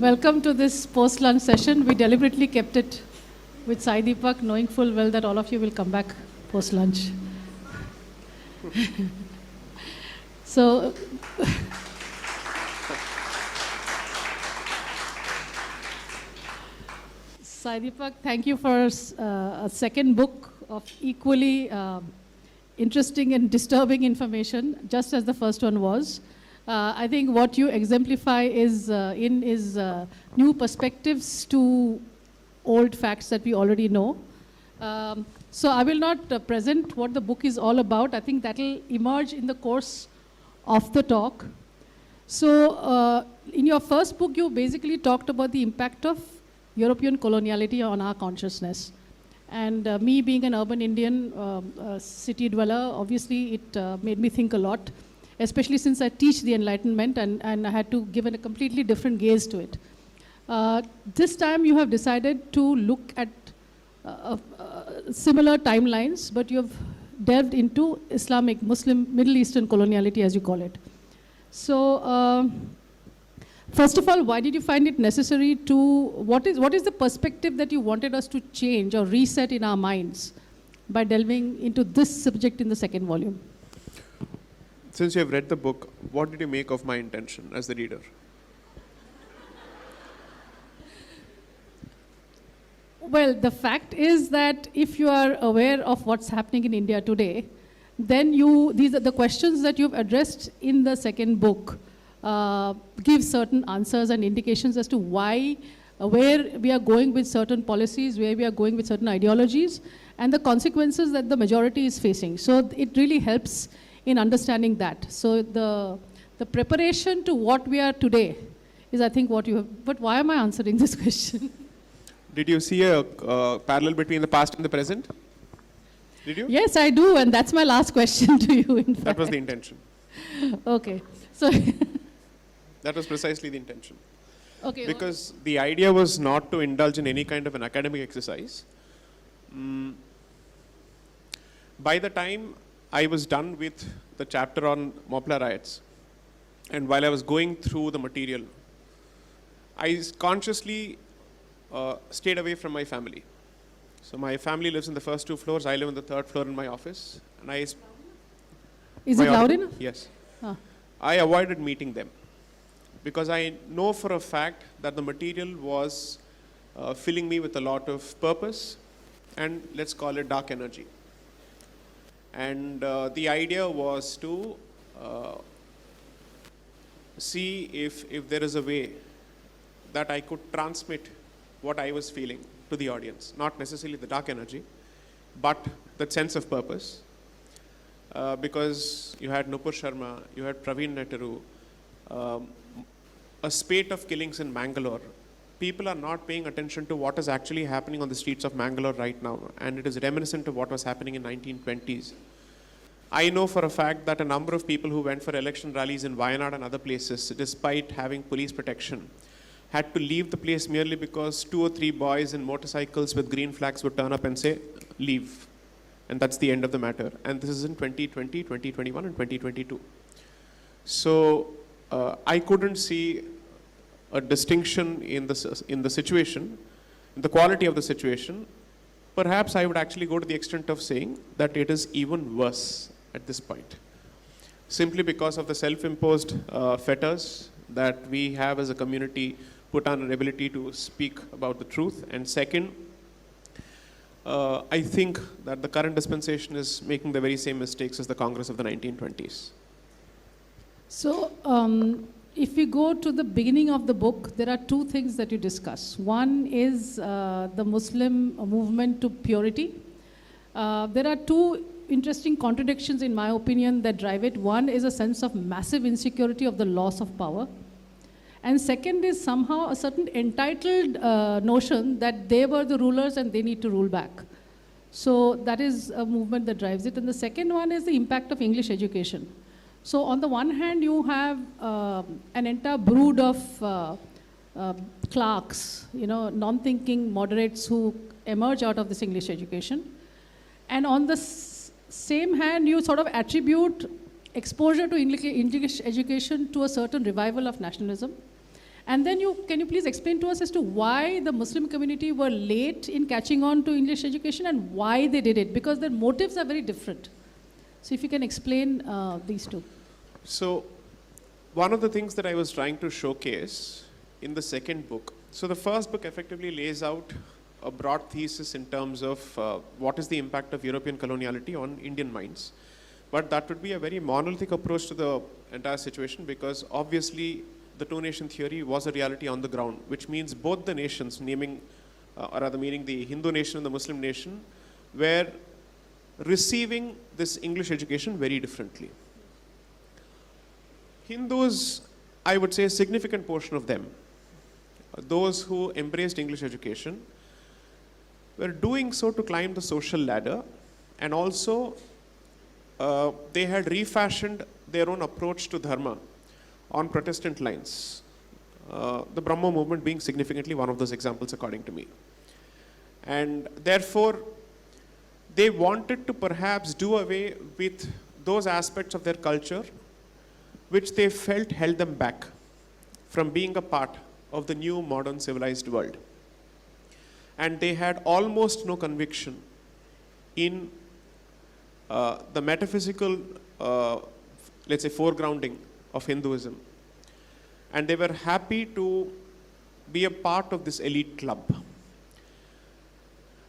Welcome to this post-lunch session. We deliberately kept it with Sai Deepak, knowing full well that all of you will come back post-lunch. So, Sai Deepak, thank you for a second book of equally interesting and disturbing information, just as the first one was. I think what you exemplify is new perspectives to old facts that we already know. So I will not present what the book is all about. I think that will emerge in the course of the talk. So in your first book, you basically talked about the impact of European coloniality on our consciousness. And me being an urban Indian city dweller, obviously it made me think a lot, especially since I teach the Enlightenment and I had to give a completely different gaze to it. This time you have decided to look at similar timelines, but you have delved into Islamic, Muslim, Middle Eastern coloniality, as you call it. So, first of all, why did you find it necessary to, what is the perspective that you wanted us to change or reset in our minds by delving into this subject in the second volume? Since you have read the book, what did you make of my intention as the reader? Well, the fact is that if you are aware of what's happening in India today, then these are the questions that you've addressed in the second book give certain answers and indications as to why, where we are going with certain policies, where we are going with certain ideologies, and the consequences that the majority is facing. So it really helps in understanding that. So the preparation to what we are today is, I think, what you have. But why am I answering this question? Did you see a parallel between the past and the present? Did you? Yes, I do, and that's my last question to you, in fact. That was the intention. Okay. So that was precisely the intention. Okay. Because the idea was not to indulge in any kind of an academic exercise. By the time I was done with the chapter on Mopla riots, and while I was going through the material, I consciously stayed away from my family. So my family lives in the first two floors, I live on the third floor in my office. And is it loud enough? Yes. I avoided meeting them because I know for a fact that the material was filling me with a lot of purpose and, let's call it, dark energy. And the idea was to see if there is a way that I could transmit what I was feeling to the audience. Not necessarily the dark energy, but that sense of purpose. Because you had Nupur Sharma, you had Praveen Netaru, a spate of killings in Mangalore. People are not paying attention to what is actually happening on the streets of Mangalore right now, and it is reminiscent of what was happening in 1920s. I know for a fact that a number of people who went for election rallies in Wayanad and other places, despite having police protection, had to leave the place merely because 2 or 3 boys in motorcycles with green flags would turn up and say, leave. And that's the end of the matter. And this is in 2020, 2021, and 2022. So I couldn't see a distinction in the situation, in the quality of the situation. Perhaps I would actually go to the extent of saying that it is even worse at this point. Simply because of the self-imposed fetters that we have as a community put on an ability to speak about the truth. And second, I think that the current dispensation is making the very same mistakes as the Congress of the 1920s. So, if we go to the beginning of the book, there are 2 things that you discuss. One is the Muslim movement to purity. There are 2 interesting contradictions, in my opinion, that drive it. One is a sense of massive insecurity of the loss of power. And second is somehow a certain entitled notion that they were the rulers and they need to rule back. So that is a movement that drives it. And the second one is the impact of English education. So on the one hand, you have an entire brood of clerks, non-thinking moderates who emerge out of this English education. And on the same hand, you sort of attribute exposure to English education to a certain revival of nationalism. And then can you please explain to us as to why the Muslim community were late in catching on to English education and why they did it? Because their motives are very different. So if you can explain these two. So one of the things that I was trying to showcase in the second book, so the first book effectively lays out a broad thesis in terms of what is the impact of European coloniality on Indian minds. But that would be a very monolithic approach to the entire situation, because obviously the two-nation theory was a reality on the ground, which means both the nations, meaning the Hindu nation and the Muslim nation, were receiving this English education very differently. Hindus, I would say a significant portion of them, those who embraced English education, were doing so to climb the social ladder, and also they had refashioned their own approach to dharma on Protestant lines. The Brahmo movement being significantly one of those examples, according to me. And therefore, they wanted to perhaps do away with those aspects of their culture which they felt held them back from being a part of the new modern civilized world. And they had almost no conviction in the metaphysical, let's say, foregrounding of Hinduism. And they were happy to be a part of this elite club.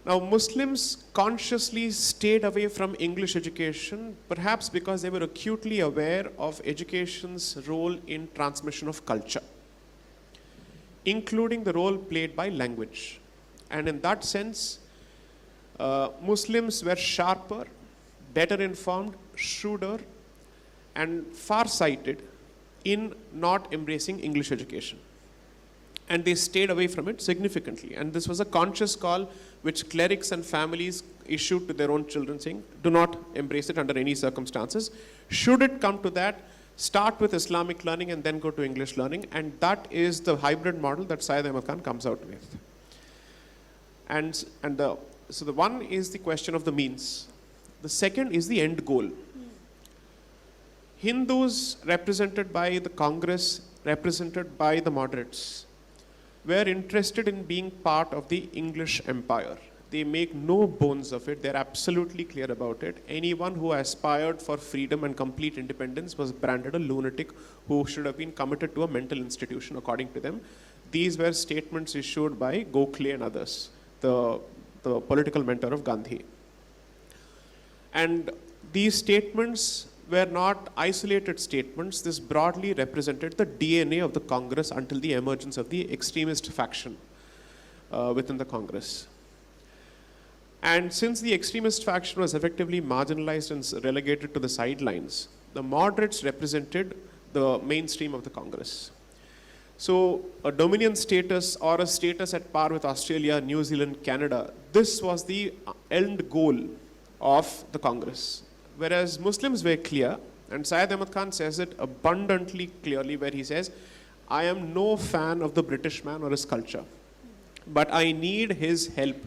Now, Muslims consciously stayed away from English education, perhaps because they were acutely aware of education's role in transmission of culture, including the role played by language. And in that sense, Muslims were sharper, better informed, shrewder, and far-sighted in not embracing English education. And they stayed away from it significantly. And this was a conscious call which clerics and families issued to their own children, saying, do not embrace it under any circumstances. Should it come to that, start with Islamic learning and then go to English learning. And that is the hybrid model that Sayyid Khan comes out with. So the one is the question of the means. The second is the end goal. Hindus, represented by the Congress, represented by the moderates, were interested in being part of the English empire. They make no bones of it. They're absolutely clear about it. Anyone who aspired for freedom and complete independence was branded a lunatic who should have been committed to a mental institution, according to them. These were statements issued by Gokhale and others, the political mentor of Gandhi. And these statements were not isolated statements. This broadly represented the DNA of the Congress until the emergence of the extremist faction within the Congress. And since the extremist faction was effectively marginalized and relegated to the sidelines, the moderates represented the mainstream of the Congress. So a dominion status or a status at par with Australia, New Zealand, Canada, this was the end goal of the Congress. Whereas Muslims were clear, and Sayyid Khan says it abundantly clearly, where he says, I am no fan of the British man or his culture, but I need his help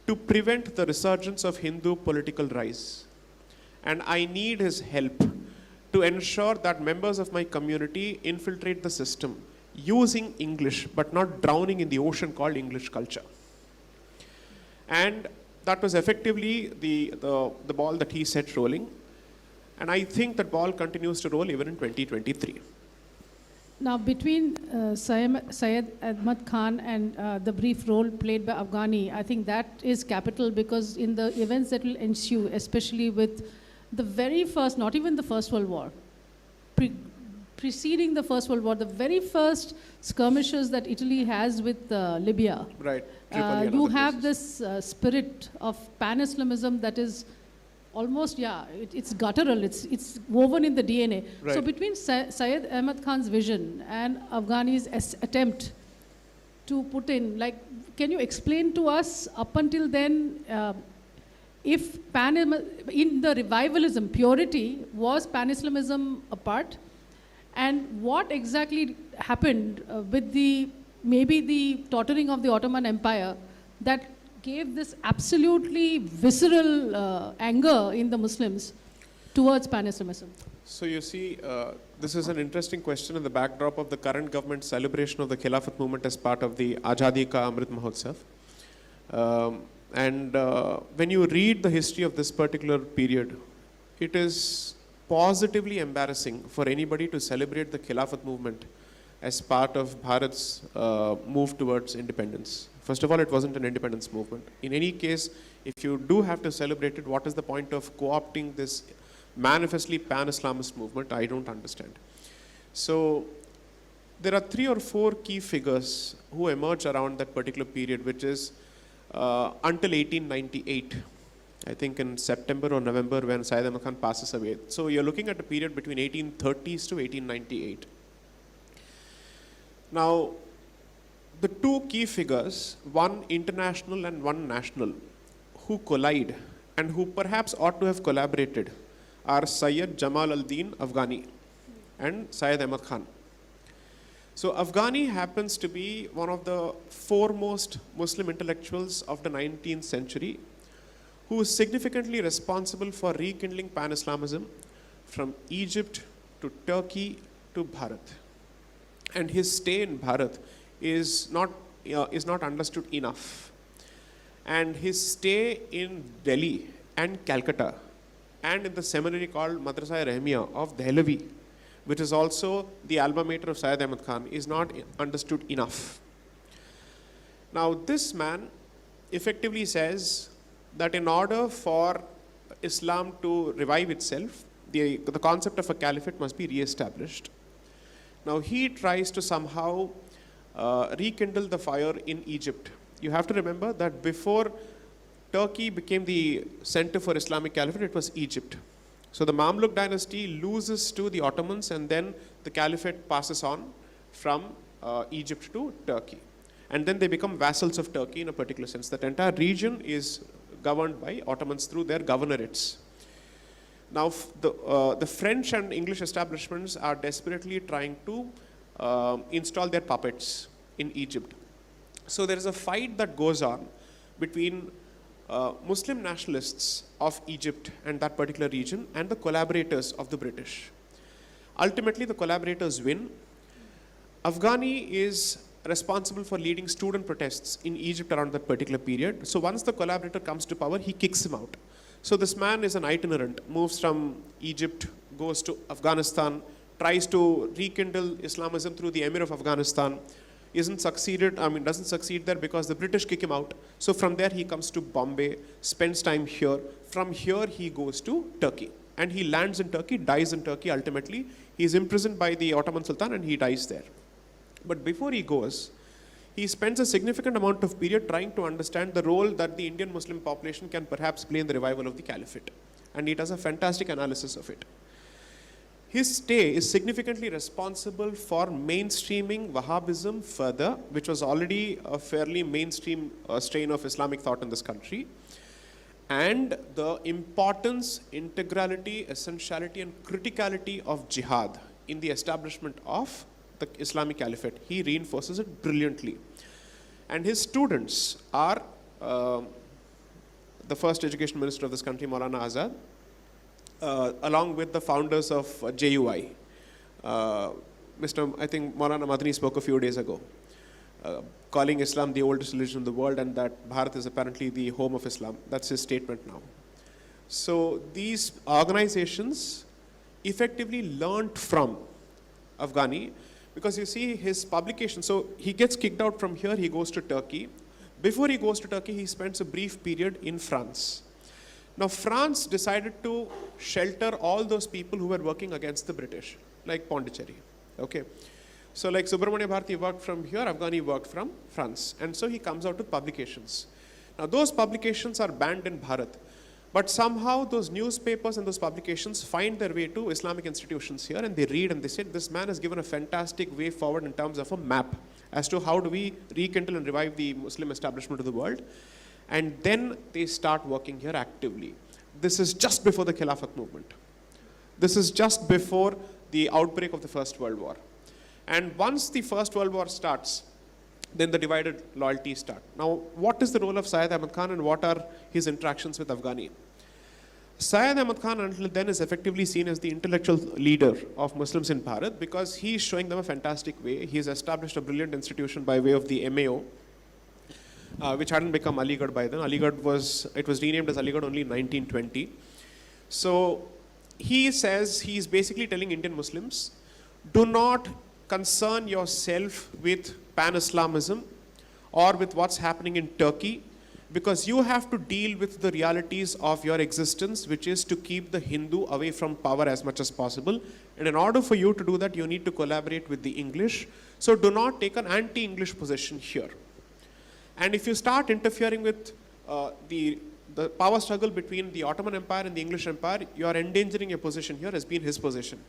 to prevent the resurgence of Hindu political rise. And I need his help to ensure that members of my community infiltrate the system using English, but not drowning in the ocean called English culture. And that was effectively the ball that he set rolling. And I think that ball continues to roll even in 2023. Now, between Sayyid Khan and the brief role played by Afghani, I think that is capital, because in the events that will ensue, especially with the very first, not even the First World War, preceding the First World War, the very first skirmishes that Italy has with Libya. Right. You have this spirit of Panislamism that is almost, it's guttural, it's woven in the DNA. Right. So between Sayyid Khan's vision and Afghani's attempt to put in, like, can you explain to us up until then, if in the revivalism, purity, was Panislamism a part? And what exactly happened with maybe the tottering of the Ottoman Empire that gave this absolutely visceral anger in the Muslims towards Panislamism? So you see, this is an interesting question in the backdrop of the current government's celebration of the Khilafat movement as part of the Azadi Ka Amrit Mahotsav. When you read the history of this particular period, it is positively embarrassing for anybody to celebrate the Khilafat movement as part of Bharat's move towards independence. First of all, it wasn't an independence movement. In any case, if you do have to celebrate it, what is the point of co-opting this manifestly pan-Islamist movement? I don't understand. So there are 3 or 4 key figures who emerge around that particular period, which is until 1898. I think in September or November when Sayyid Khan passes away. So you're looking at a period between 1830s to 1898. Now, the 2 key figures, one international and one national, who collide and who perhaps ought to have collaborated are Sayyid Jamal al-Din Afghani and Sayyid Ahmad Khan. So Afghani happens to be one of the foremost Muslim intellectuals of the 19th century, who is significantly responsible for rekindling pan-Islamism from Egypt to Turkey to Bharat. And his stay in Bharat is not understood enough. And his stay in Delhi and Calcutta and in the seminary called Madrasa Rahmiya of Dehlavi, which is also the alma mater of Sayyid Ahmad Khan, is not understood enough. Now this man effectively says that in order for Islam to revive itself, the concept of a caliphate must be re-established. Now he tries to somehow rekindle the fire in Egypt. You have to remember that before Turkey became the center for Islamic caliphate, it was Egypt. So the Mamluk dynasty loses to the Ottomans, and then the caliphate passes on from Egypt to Turkey. And then they become vassals of Turkey in a particular sense. That entire region is governed by Ottomans through their governorates. Now the French and English establishments are desperately trying to install their puppets in Egypt. So there is a fight that goes on between Muslim nationalists of Egypt and that particular region and the collaborators of the British. Ultimately, the collaborators win. Afghani is responsible for leading student protests in Egypt around that particular period. So once the collaborator comes to power, he kicks him out. So this man is an itinerant, moves from Egypt, goes to Afghanistan, tries to rekindle Islamism through the Emir of Afghanistan, doesn't succeed there because the British kick him out. So from there he comes to Bombay, spends time here. From here he goes to Turkey. And he lands in Turkey, dies in Turkey ultimately. He is imprisoned by the Ottoman Sultan and he dies there. But before he goes, he spends a significant amount of period trying to understand the role that the Indian Muslim population can perhaps play in the revival of the caliphate. And he does a fantastic analysis of it. His stay is significantly responsible for mainstreaming Wahhabism further, which was already a fairly mainstream strain of Islamic thought in this country, and the importance, integrality, essentiality, and criticality of jihad in the establishment of the Islamic caliphate. He reinforces it brilliantly. And his students are the first education minister of this country, Maulana Azad, along with the founders of JUI. I think Maulana Madani spoke a few days ago, calling Islam the oldest religion in the world and that Bharat is apparently the home of Islam. That's his statement now. So these organizations effectively learned from Afghani, because you see his publication. So he gets kicked out from here, he goes to Turkey. Before he goes to Turkey, he spends a brief period in France. Now, France decided to shelter all those people who were working against the British, like Pondicherry. Okay. So, like Subramania Bharati worked from here, Afghani worked from France. And so he comes out with publications. Now, those publications are banned in Bharat. But somehow those newspapers and those publications find their way to Islamic institutions here, and they read and they say, this man has given a fantastic way forward in terms of a map as to how do we rekindle and revive the Muslim establishment of the world. And then they start working here actively. This is just before the Khilafat movement. This is just before the outbreak of the First World War. And once the First World War starts, then the divided loyalties start. Now, what is the role of Sayyid Ahmad Khan and what are his interactions with Afghani? Sayyid Khan until then is effectively seen as the intellectual leader of Muslims in Bharat because he is showing them a fantastic way. He has established a brilliant institution by way of the MAO, which hadn't become Aligarh by then. It was renamed as Aligarh only in 1920. So he says, he is basically telling Indian Muslims, do not concern yourself with Panislamism or with what's happening in Turkey, because you have to deal with the realities of your existence, which is to keep the Hindu away from power as much as possible. And in order for you to do that, you need to collaborate with the English. So do not take an anti-English position here. And if you start interfering with the power struggle between the Ottoman Empire and the English Empire, you are endangering your position here, has been his position.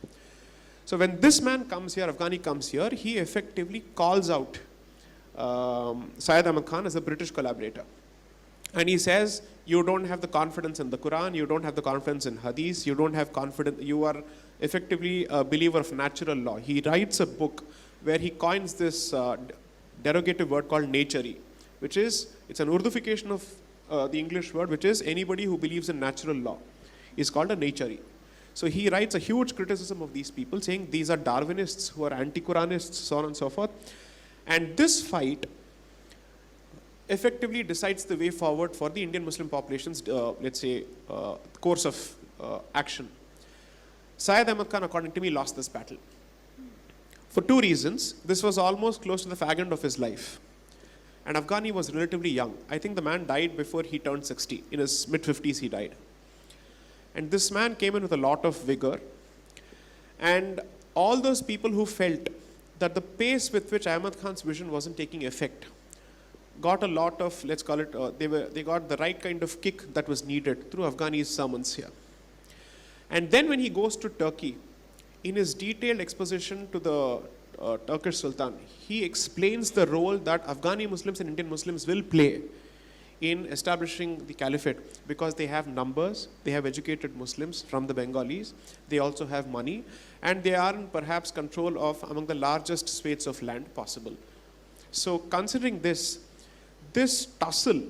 So when this man comes here, Afghani comes here, he effectively calls out Sayyid Khan as a British collaborator. And he says, you don't have the confidence in the Quran, you don't have the confidence in Hadith, you don't have confidence, you are effectively a believer of natural law. He writes a book where he coins this derogative word called natury, which is, it's an Urdufication of the English word, which is anybody who believes in natural law is called a natury. So he writes a huge criticism of these people, saying these are Darwinists who are anti-Quranists, so on and so forth. And this fight effectively decides the way forward for the Indian Muslim population's, course of action. Sayyid Khan, according to me, lost this battle. For two reasons. This was almost close to the fag end of his life. And Afghani was relatively young. I think the man died before he turned 60. In his mid-50s, he died. And this man came in with a lot of vigor. And all those people who felt that the pace with which Ahmad Khan's vision wasn't taking effect got a lot of, let's call it, they got the right kind of kick that was needed through Afghani's sermons here. And then when he goes to Turkey, in his detailed exposition to the Turkish Sultan, he explains the role that Afghani Muslims and Indian Muslims will play in establishing the caliphate, because they have numbers, they have educated Muslims from the Bengalis, they also have money, and they are in perhaps control of among the largest swathes of land possible. So considering this tussle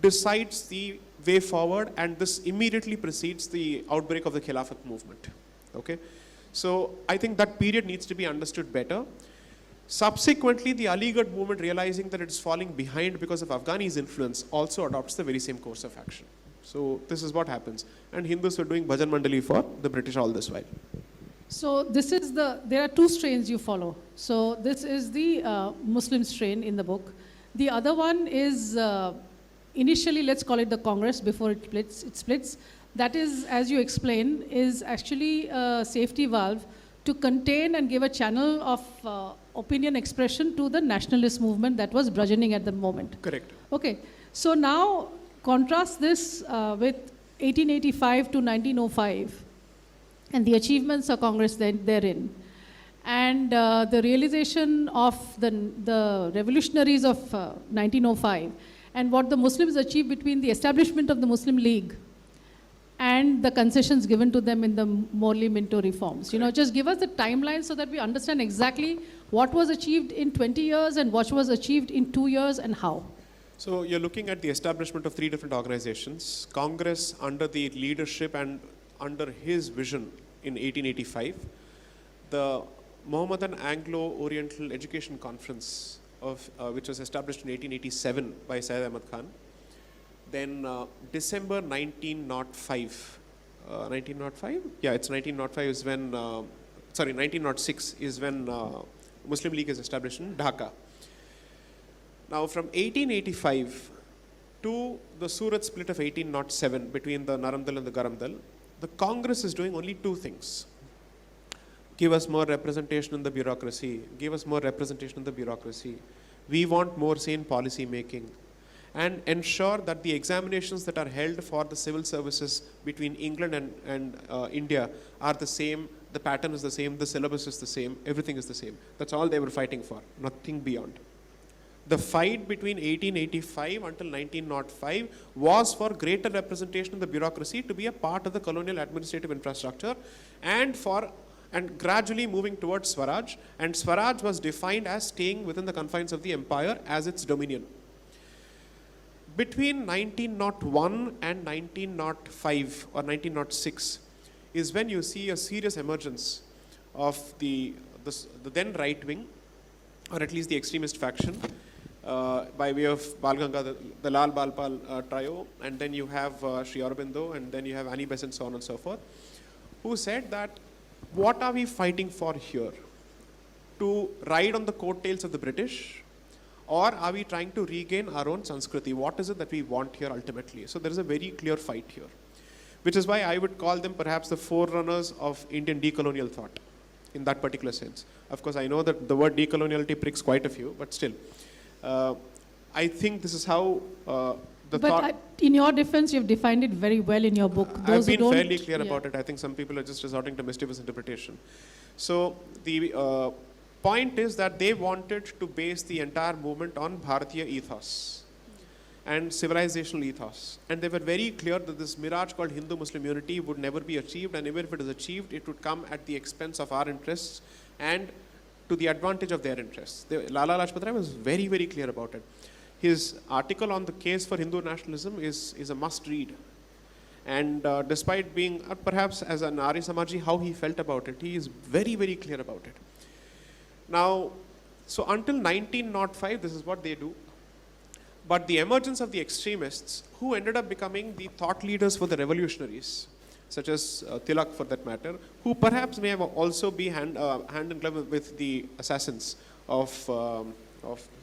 decides the way forward, and this immediately precedes the outbreak of the Khilafat movement. Okay? So I think that period needs to be understood better. Subsequently, the Aligarh movement, realizing that it is falling behind because of Afghani's influence, also adopts the very same course of action. So this is what happens. And Hindus were doing Bhajan Mandali for the British all this while. So this is there are two strains you follow. So this is the Muslim strain in the book. The other one is initially, let's call it the Congress before it splits. That is, as you explain, is actually a safety valve to contain and give a channel of opinion expression to the nationalist movement that was burgeoning at the moment. Correct. Okay. So now contrast this with 1885 to 1905 and the achievements of Congress therein. And the realization of the revolutionaries of 1905 and what the Muslims achieved between the establishment of the Muslim League and the concessions given to them in the Morley Minto reforms. You know, just give us the timeline so that we understand exactly what was achieved in 20 years and what was achieved in 2 years and how. So you're looking at the establishment of three different organizations. Congress under the leadership and under his vision in 1885. The Mohammedan Anglo-Oriental Education Conference, which was established in 1887 by Sayyid Ahmad Khan. Then December 1905, 1905? Yeah, it's 1905 is when, 1906 is when Muslim League is established in Dhaka. Now from 1885 to the Surat split of 1807 between the Naramdal and the Garamdal, the Congress is doing only two things. Give us more representation in the bureaucracy. Give us more representation in the bureaucracy. We want more sane policy making. And ensure that the examinations that are held for the civil services between England and India are the same, the pattern is the same, the syllabus is the same, everything is the same. That's all they were fighting for, nothing beyond. The fight between 1885 until 1905 was for greater representation in the bureaucracy to be a part of the colonial administrative infrastructure and gradually moving towards Swaraj. And Swaraj was defined as staying within the confines of the empire as its dominion. Between 1901 and 1905 or 1906 is when you see a serious emergence of the then right wing, or at least the extremist faction, by way of Bal Ganga, the Lal Balpal trio, and then you have Sri Aurobindo, and then you have Annie Besant, so on and so forth, who said that, what are we fighting for here? To ride on the coattails of the British, or are we trying to regain our own Sanskriti? What is it that we want here ultimately? So there is a very clear fight here, which is why I would call them perhaps the forerunners of Indian decolonial thought in that particular sense. Of course, I know that the word decoloniality pricks quite a few, but still. I think this is how the thought... in your defense, you've defined it very well in your book. I've been fairly clear about it. I think some people are just resorting to mischievous interpretation. So the point is that they wanted to base the entire movement on Bharatiya ethos and civilizational ethos. And they were very clear that this mirage called Hindu-Muslim unity would never be achieved, and even if it is achieved, it would come at the expense of our interests and to the advantage of their interests. Lala Lajpat Rai was very, very clear about it. His article on the case for Hindu nationalism is a must read. And despite being, perhaps as an Arya Samaji, how he felt about it, he is very, very clear about it. Now, so until 1905, this is what they do. But the emergence of the extremists, who ended up becoming the thought leaders for the revolutionaries, such as Tilak for that matter, who perhaps may have also be hand in glove with the assassins of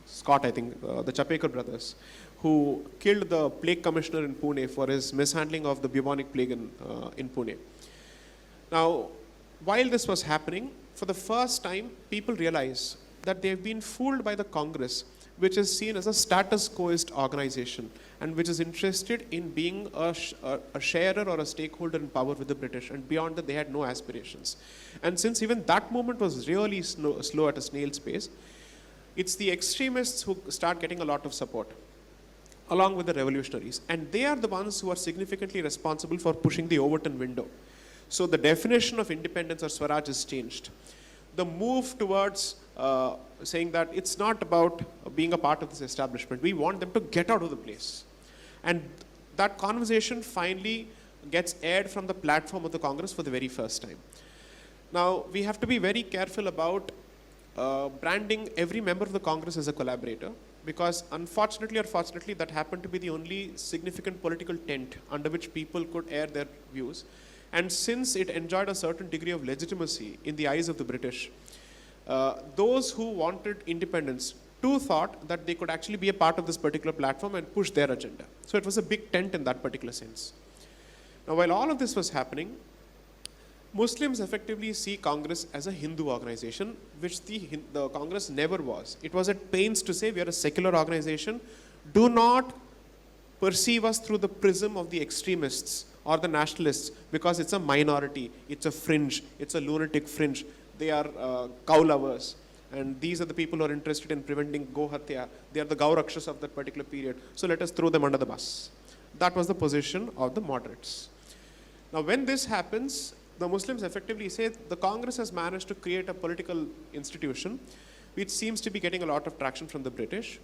Scott, I think, the Chapekar brothers, who killed the plague commissioner in Pune for his mishandling of the bubonic plague in Pune. Now, while this was happening, for the first time, people realize that they've been fooled by the Congress, which is seen as a status quoist organization and which is interested in being a sharer or a stakeholder in power with the British, and beyond that they had no aspirations. And since even that movement was really slow at a snail's pace, it's the extremists who start getting a lot of support, along with the revolutionaries. And they are the ones who are significantly responsible for pushing the Overton window. So the definition of independence or Swaraj is changed. The move towards saying that it's not about being a part of this establishment. We want them to get out of the place. And that conversation finally gets aired from the platform of the Congress for the very first time. Now, we have to be very careful about branding every member of the Congress as a collaborator, because unfortunately or fortunately, that happened to be the only significant political tent under which people could air their views. And since it enjoyed a certain degree of legitimacy in the eyes of the British, those who wanted independence too thought that they could actually be a part of this particular platform and push their agenda. So it was a big tent in that particular sense. Now, while all of this was happening, Muslims effectively see Congress as a Hindu organization, which the Congress never was. It was at pains to say we are a secular organization. Do not perceive us through the prism of the extremists or the nationalists, because it's a minority, it's a fringe, it's a lunatic fringe. They are cow lovers, and these are the people who are interested in preventing Go Hatya. They are the Gaurakshas of that particular period. So let us throw them under the bus. That was the position of the moderates. Now, when this happens, the Muslims effectively say the Congress has managed to create a political institution which seems to be getting a lot of traction from the British.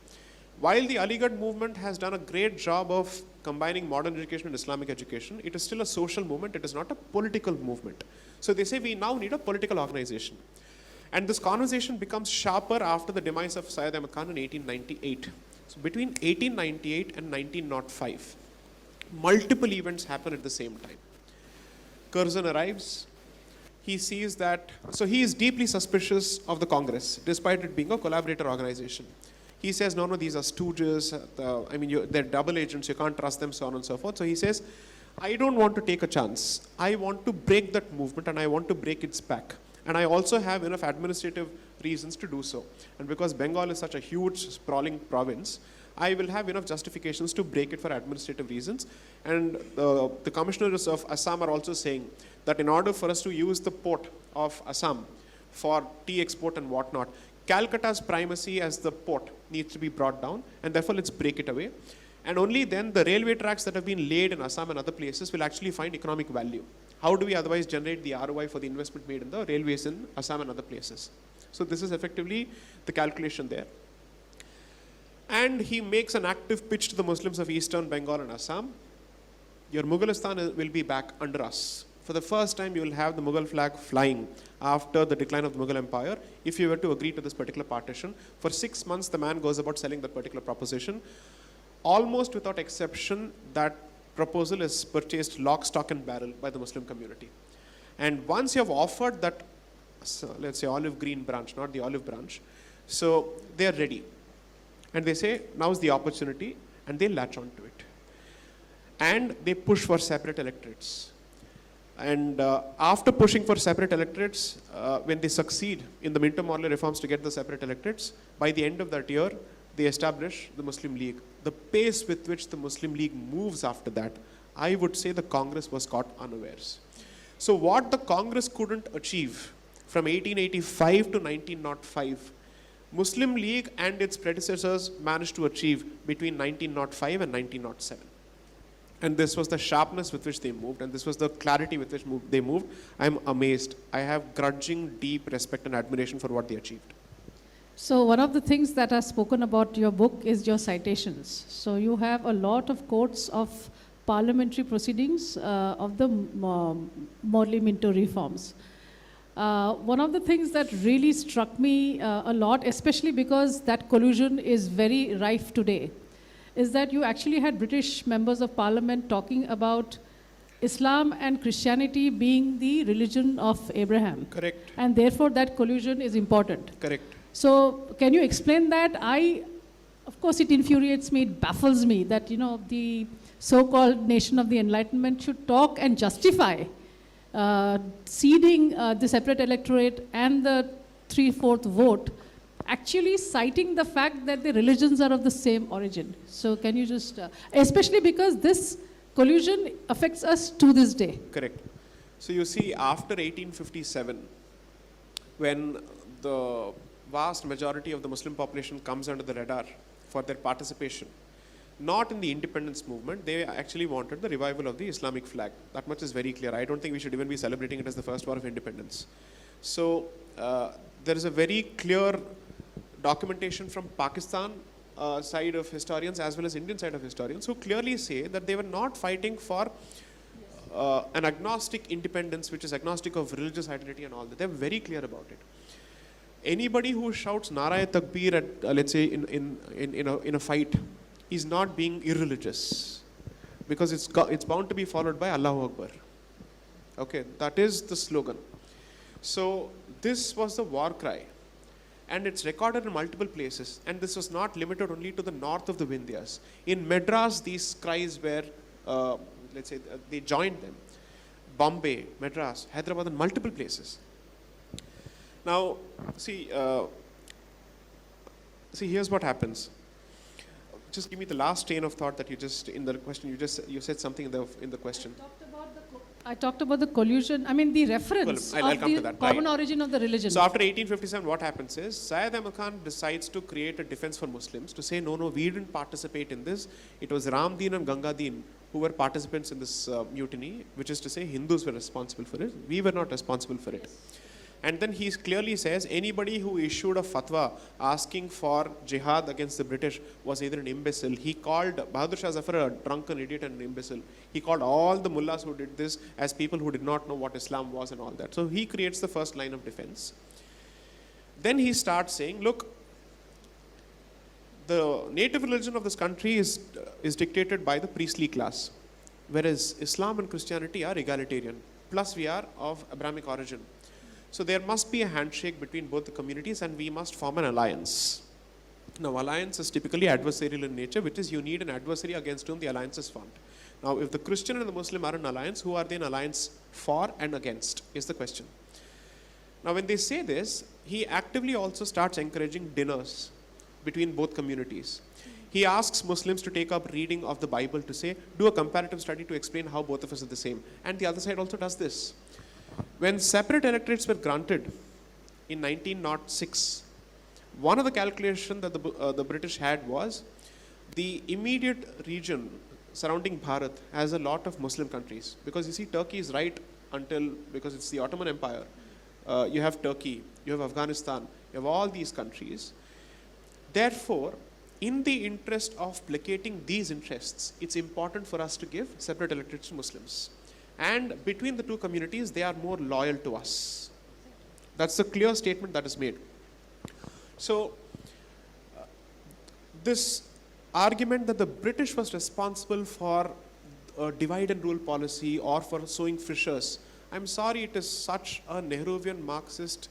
While the Aligarh movement has done a great job of combining modern education and Islamic education, it is still a social movement. It is not a political movement. So they say we now need a political organization. And this conversation becomes sharper after the demise of Sayyid Khan in 1898. So between 1898 and 1905, multiple events happen at the same time. Curzon arrives. He sees that, so he is deeply suspicious of the Congress, despite it being a collaborator organization. He says, no, these are stooges. They're double agents. You can't trust them, so on and so forth. So he says, I don't want to take a chance. I want to break that movement, and I want to break its back. And I also have enough administrative reasons to do so. And because Bengal is such a huge, sprawling province, I will have enough justifications to break it for administrative reasons. And the commissioners of Assam are also saying that in order for us to use the port of Assam for tea export and whatnot, Calcutta's primacy as the port needs to be brought down, and therefore let's break it away. And only then the railway tracks that have been laid in Assam and other places will actually find economic value. How do we otherwise generate the ROI for the investment made in the railways in Assam and other places? So this is effectively the calculation there. And And he makes an active pitch to the Muslims of Eastern Bengal and Assam. Your Mughalistan will be back under us. For the first time, you will have the Mughal flag flying after the decline of the Mughal Empire, if you were to agree to this particular partition. For 6 months, the man goes about selling that particular proposition. Almost without exception, that proposal is purchased lock, stock, and barrel by the Muslim community. And once you have offered that, so let's say olive green branch, not the olive branch, so they are ready. And they say, now's the opportunity, and they latch on to it. And they push for separate electorates. And after pushing for separate electorates, when they succeed in the Minto Morley reforms to get the separate electorates, by the end of that year, they establish the Muslim League. The pace with which the Muslim League moves after that, I would say the Congress was caught unawares. So what the Congress couldn't achieve from 1885 to 1905, Muslim League and its predecessors managed to achieve between 1905 and 1907. And this was the sharpness with which they moved, and this was the clarity with which they moved. I'm amazed. I have grudging, deep respect and admiration for what they achieved. So one of the things that are spoken about your book is your citations. So you have a lot of quotes of parliamentary proceedings of the Morley Minto reforms. One of the things that really struck me a lot, especially because that collusion is very rife today, is that you actually had British members of parliament talking about Islam and Christianity being the religion of Abraham. Correct. And therefore that collusion is important. Correct. So can you explain that? Of course it infuriates me, it baffles me that, you know, the so-called nation of the Enlightenment should talk and justify ceding the separate electorate and the 3/4 vote, actually citing the fact that the religions are of the same origin. So can you just, especially because this collusion affects us to this day. Correct. So you see, after 1857, when the vast majority of the Muslim population comes under the radar for their participation, not in the independence movement, they actually wanted the revival of the Islamic flag. That much is very clear. I don't think we should even be celebrating it as the first war of independence. So there is a very clear documentation from Pakistan side of historians as well as Indian side of historians who clearly say that they were not fighting for an agnostic independence, which is agnostic of religious identity and all that. They're very clear about it. Anybody who shouts Nara-e-Takbir at, let's say, in a fight, is not being irreligious, because it's bound to be followed by Allahu Akbar. Okay, that is the slogan. So this was the war cry, and it's recorded in multiple places, and this was not limited only to the north of the Vindhyas. In Madras, these cries were, let's say, they joined them. Bombay, Madras, Hyderabad, and multiple places. Now, see, here's what happens. Just give me the last train of thought that you just, in the question, you said something in the question. I talked about the collusion, I mean the reference I'll of come the to that. common Right. origin of the religion. So after 1857, what happens is, Sayyid Khan decides to create a defense for Muslims, to say, no, we didn't participate in this. It was Ramdeen and Gangadeen who were participants in this mutiny, which is to say Hindus were responsible for it. We were not responsible for it. And then he clearly says anybody who issued a fatwa asking for jihad against the British was either an imbecile. He called Bahadur Shah Zafar a drunken idiot and an imbecile. He called all the mullahs who did this as people who did not know what Islam was and all that. So he creates the first line of defense. Then he starts saying, look, the native religion of this country is dictated by the priestly class, whereas Islam and Christianity are egalitarian, plus we are of Abrahamic origin. So there must be a handshake between both the communities, and we must form an alliance. Now, alliance is typically adversarial in nature, which is you need an adversary against whom the alliance is formed. Now, if the Christian and the Muslim are in alliance, who are they in alliance for and against is the question. Now, when they say this, he actively also starts encouraging dinners between both communities. He asks Muslims to take up reading of the Bible, to say, do a comparative study to explain how both of us are the same. And the other side also does this. When separate electorates were granted in 1906, one of the calculations that the British had was the immediate region surrounding Bharat has a lot of Muslim countries. Because you see, Turkey is right until, because it's the Ottoman Empire, you have Turkey, you have Afghanistan, you have all these countries. Therefore, in the interest of placating these interests, it's important for us to give separate electorates to Muslims. And between the two communities, they are more loyal to us. That's the clear statement that is made. So, this argument that the British was responsible for divide and rule policy or for sowing fissures, I'm sorry, it is such a Nehruvian Marxist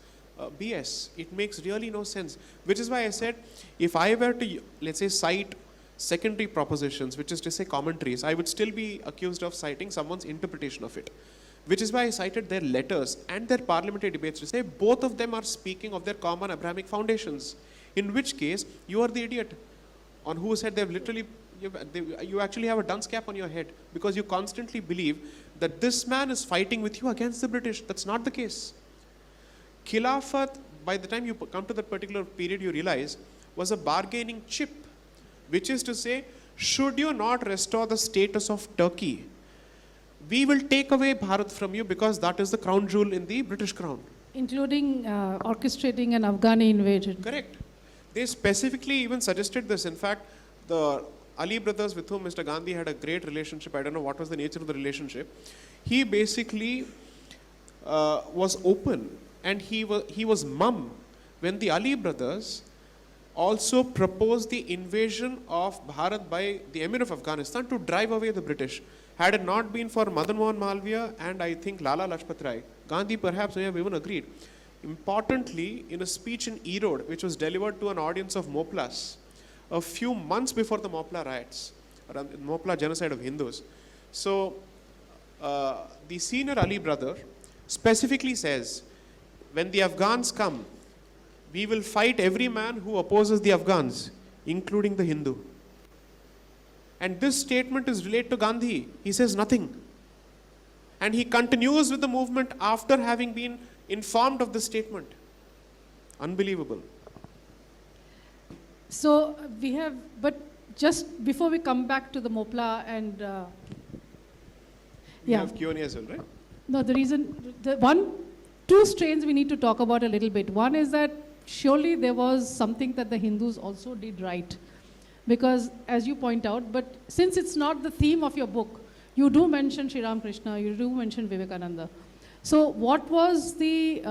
BS. It makes really no sense. Which is why I said, if I were to, let's say, cite secondary propositions, which is to say commentaries, I would still be accused of citing someone's interpretation of it. Which is why I cited their letters and their parliamentary debates to say both of them are speaking of their common Abrahamic foundations. In which case, you are the idiot on who said they've literally, you actually have a dunce cap on your head because you constantly believe that this man is fighting with you against the British. That's not the case. Khilafat, by the time you come to that particular period, you realize, was a bargaining chip, which is to say, should you not restore the status of Turkey, we will take away Bharat from you because that is the crown jewel in the British crown. Including orchestrating an Afghani invasion. Correct. They specifically even suggested this. In fact, the Ali brothers with whom Mr. Gandhi had a great relationship, I don't know what was the nature of the relationship, he basically was open and he was mum when the Ali brothers also proposed the invasion of Bharat by the Emir of Afghanistan to drive away the British. Had it not been for Madan Mohan Malviya and I think Lala Lajpat Rai, Gandhi perhaps may have even agreed. Importantly, in a speech in Erode, which was delivered to an audience of Moplas, a few months before the Mopla riots, or Mopla genocide of Hindus. So, the senior Ali brother specifically says, when the Afghans come, we will fight every man who opposes the Afghans, including the Hindu. And this statement is related to Gandhi. He says nothing. And he continues with the movement after having been informed of this statement. Unbelievable. So we have, but just before we come back to the Mopla and You have Q&A as well, right? No, the reason, two strains we need to talk about a little bit. One is that surely there was something that the Hindus also did right. Because as you point out, but since it's not the theme of your book, you do mention Sri Ramakrishna, you do mention Vivekananda. So what was the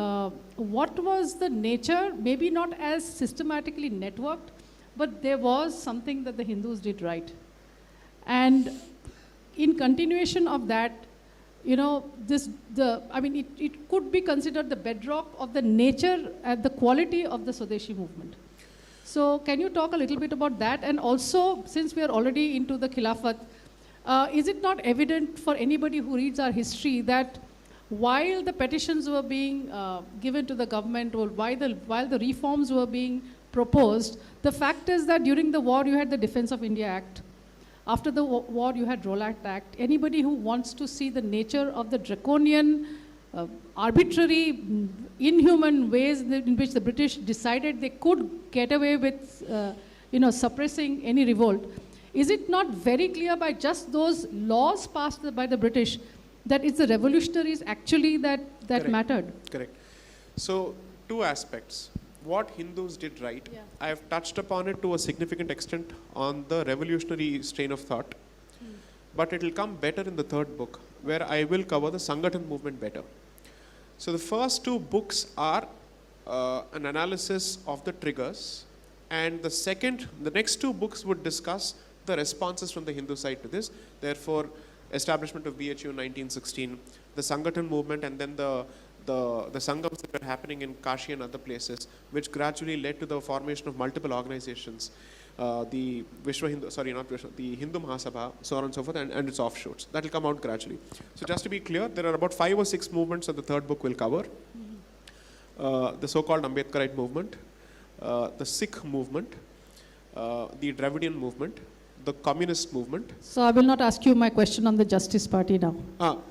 nature, maybe not as systematically networked, but there was something that the Hindus did right. And in continuation of that, you know, it could be considered the bedrock of the nature and the quality of the Swadeshi movement. So can you talk a little bit about that? And also, since we are already into the Khilafat, is it not evident for anybody who reads our history that while the petitions were being given to the government or while the reforms were being proposed, the fact is that during the war you had the Defense of India Act. After the war you had Rowlatt Act. Anybody who wants to see the nature of the draconian, arbitrary, inhuman ways in which the British decided they could get away with suppressing any revolt, is it not very clear by just those laws passed by the British that it's the revolutionaries actually that Correct. mattered? Correct. So, two aspects. What Hindus did right, Yeah. I have touched upon it to a significant extent on the revolutionary strain of thought, but it will come better in the third book, where I will cover the Sangathan movement better. So the first two books are an analysis of the triggers, and the next two books would discuss the responses from the Hindu side to this. Therefore, establishment of BHU in 1916, the Sangathan movement, and then the Sangams that were happening in Kashi and other places, which gradually led to the formation of multiple organizations, the Hindu Mahasabha, so on and so forth, and its offshoots. That will come out gradually. So just to be clear, there are about 5 or 6 movements that the third book will cover. The so-called Ambedkarite movement, the Sikh movement, the Dravidian movement, the communist movement. So I will not ask you my question on the Justice Party now.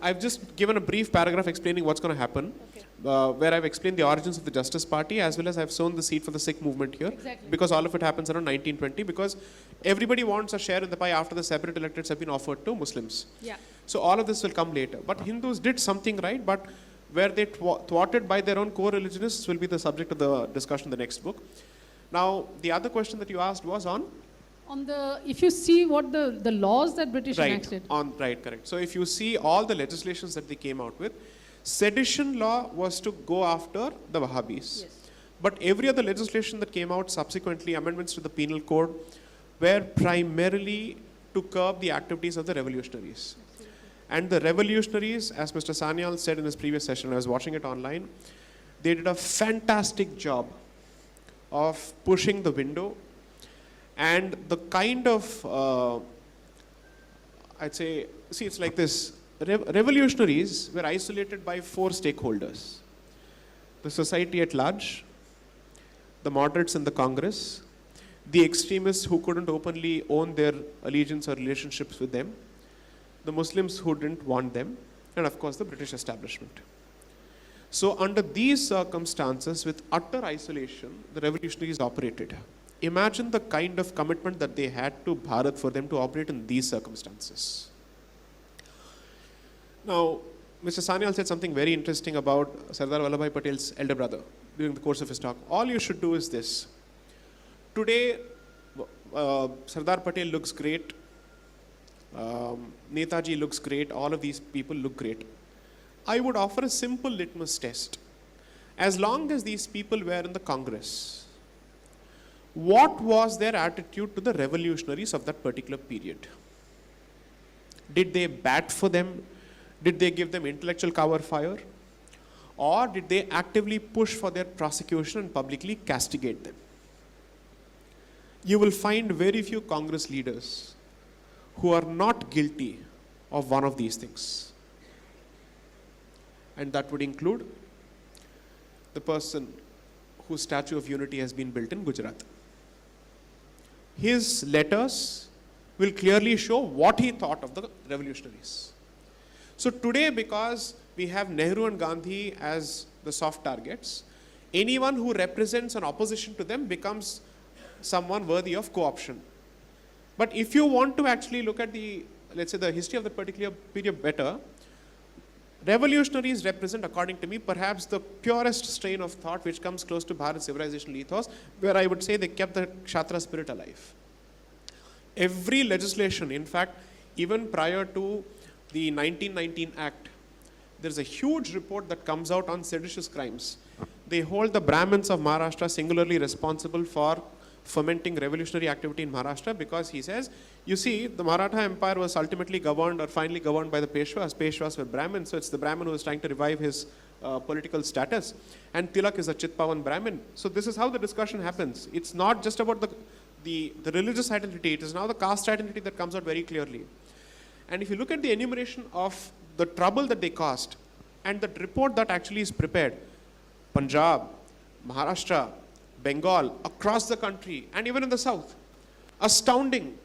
I've just given a brief paragraph explaining what's going to happen, where I've explained the origins of the Justice Party, as well as I've sown the seed for the Sikh movement here, Exactly. because all of it happens around 1920, because everybody wants a share in the pie after the separate electorates have been offered to Muslims. Yeah. So all of this will come later. But Hindus did something right, but where they thwarted by their own co-religionists will be the subject of the discussion in the next book. Now, the other question that you asked was on? If you see what the laws that British enacted. Right, correct. So if you see all the legislations that they came out with, sedition law was to go after the Wahhabis. Yes. But every other legislation that came out subsequently, amendments to the penal code, were primarily to curb the activities of the revolutionaries. Absolutely. And the revolutionaries, as Mr. Sanyal said in his previous session, I was watching it online, they did a fantastic job of pushing the window. And the kind of, I'd say, see, it's like this. Revolutionaries were isolated by 4 stakeholders: the society at large, the moderates in the Congress, the extremists who couldn't openly own their allegiance or relationships with them, the Muslims who didn't want them, and of course the British establishment. So under these circumstances, with utter isolation, the revolutionaries operated. Imagine the kind of commitment that they had to Bharat for them to operate in these circumstances. Now, Mr. Sanyal said something very interesting about Sardar Vallabhbhai Patel's elder brother during the course of his talk. All you should do is this. Today, Sardar Patel looks great. Netaji looks great. All of these people look great. I would offer a simple litmus test. As long as these people were in the Congress, what was their attitude to the revolutionaries of that particular period? Did they bat for them? Did they give them intellectual cover fire? Or did they actively push for their prosecution and publicly castigate them? You will find very few Congress leaders who are not guilty of one of these things. And that would include the person whose Statue of Unity has been built in Gujarat. His letters will clearly show what he thought of the revolutionaries. So today, because we have Nehru and Gandhi as the soft targets, anyone who represents an opposition to them becomes someone worthy of co-option. But if you want to actually look at the, let's say, the history of that particular period better, revolutionaries represent, according to me, perhaps the purest strain of thought which comes close to Bharat's civilizational ethos, where I would say they kept the Kshatriya spirit alive. Every legislation, in fact, even prior to the 1919 Act, there's a huge report that comes out on seditious crimes. They hold the Brahmins of Maharashtra singularly responsible for fomenting revolutionary activity in Maharashtra, because he says, you see, the Maratha Empire was ultimately governed or finally governed by the Peshwas. Peshwas were Brahmins, so it's the Brahmin who is trying to revive his political status. And Tilak is a Chitpavan Brahmin. So this is how the discussion happens. It's not just about the religious identity, it is now the caste identity that comes out very clearly. And if you look at the enumeration of the trouble that they caused, and the report that actually is prepared, Punjab, Maharashtra, Bengal, across the country, and even in the south, astounding.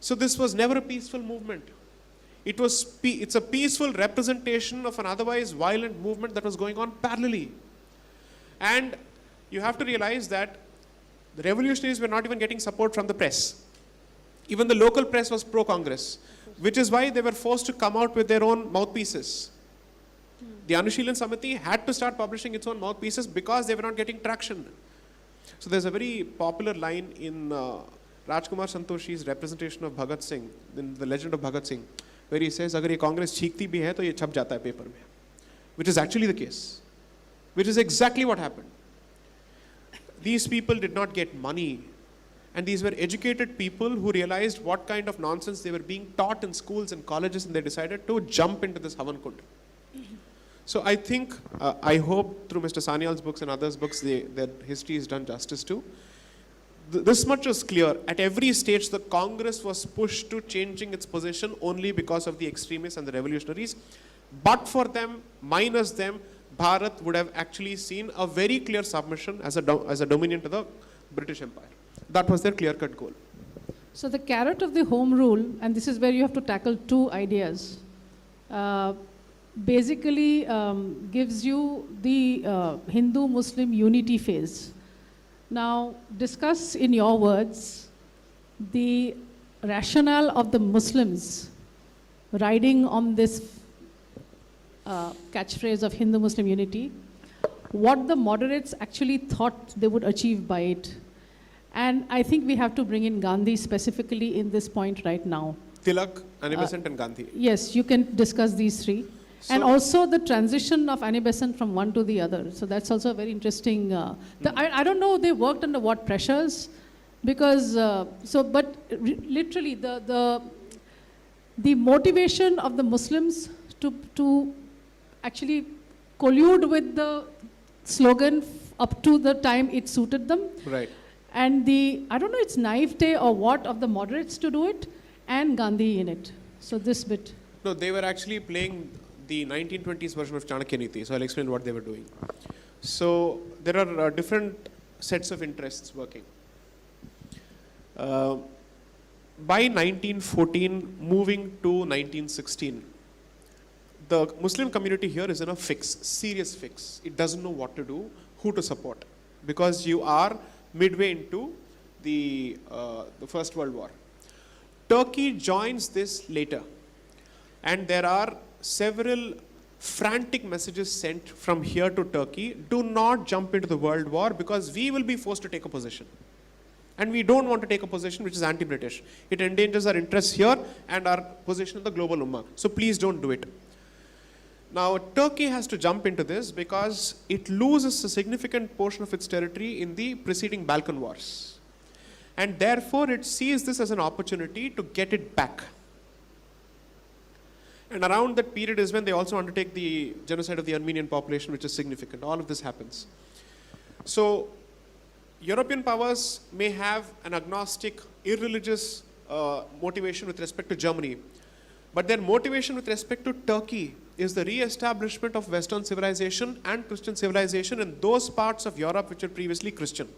So this was never a peaceful movement. It's a peaceful representation of an otherwise violent movement that was going on parallelly. And you have to realize that the revolutionaries were not even getting support from the press. Even the local press was pro-Congress, which is why they were forced to come out with their own mouthpieces. The Anushilan Samiti had to start publishing its own mouthpieces because they were not getting traction. So there's a very popular line in Rajkumar Santoshi's representation of Bhagat Singh, in the legend of Bhagat Singh, where he says, "Agar ye Congress cheekti bhi hai, to ye chap jata hai paper mein," which is actually the case, which is exactly what happened. These people did not get money, and these were educated people who realized what kind of nonsense they were being taught in schools and colleges, and they decided to jump into this Havan Kund. So I think, I hope through Mr. Sanyal's books and others' books, that history is done justice to. This much is clear. At every stage, the Congress was pushed to changing its position only because of the extremists and the revolutionaries. But for them, minus them, Bharat would have actually seen a very clear submission as a dominion to the British Empire. That was their clear-cut goal. So the carrot of the home rule, and this is where you have to tackle two ideas, basically gives you the Hindu-Muslim unity phase. Now, discuss in your words the rationale of the Muslims riding on this catchphrase of Hindu-Muslim unity, what the moderates actually thought they would achieve by it, And I think we have to bring in Gandhi specifically in this point right now. Tilak, Annie Besant and Gandhi. Yes, you can discuss these three. And also the transition of Annie Besant from one to the other. So that's also very interesting. I don't know they worked under what pressures, because, literally the motivation of the Muslims to actually collude with the slogan up to the time it suited them. Right. And I don't know, it's naivete or what of the moderates to do it, and Gandhi in it. So this bit. No, they were actually playing the 1920s version of Chanakya Niti, so I'll explain what they were doing. So there are different sets of interests working. By 1914, moving to 1916, the Muslim community here is in a fix, serious fix. It doesn't know what to do, who to support, because you are midway into the First World War. Turkey joins this later, and there are several frantic messages sent from here to Turkey: do not jump into the world war because we will be forced to take a position. And we don't want to take a position which is anti-British. It endangers our interests here and our position in the global ummah. So please don't do it. Now, Turkey has to jump into this because it loses a significant portion of its territory in the preceding Balkan Wars. And therefore, it sees this as an opportunity to get it back. And around that period is when they also undertake the genocide of the Armenian population, which is significant. All of this happens. So, European powers may have an agnostic, irreligious motivation with respect to Germany. But their motivation with respect to Turkey is the re-establishment of Western civilization and Christian civilization in those parts of Europe which were previously Christian.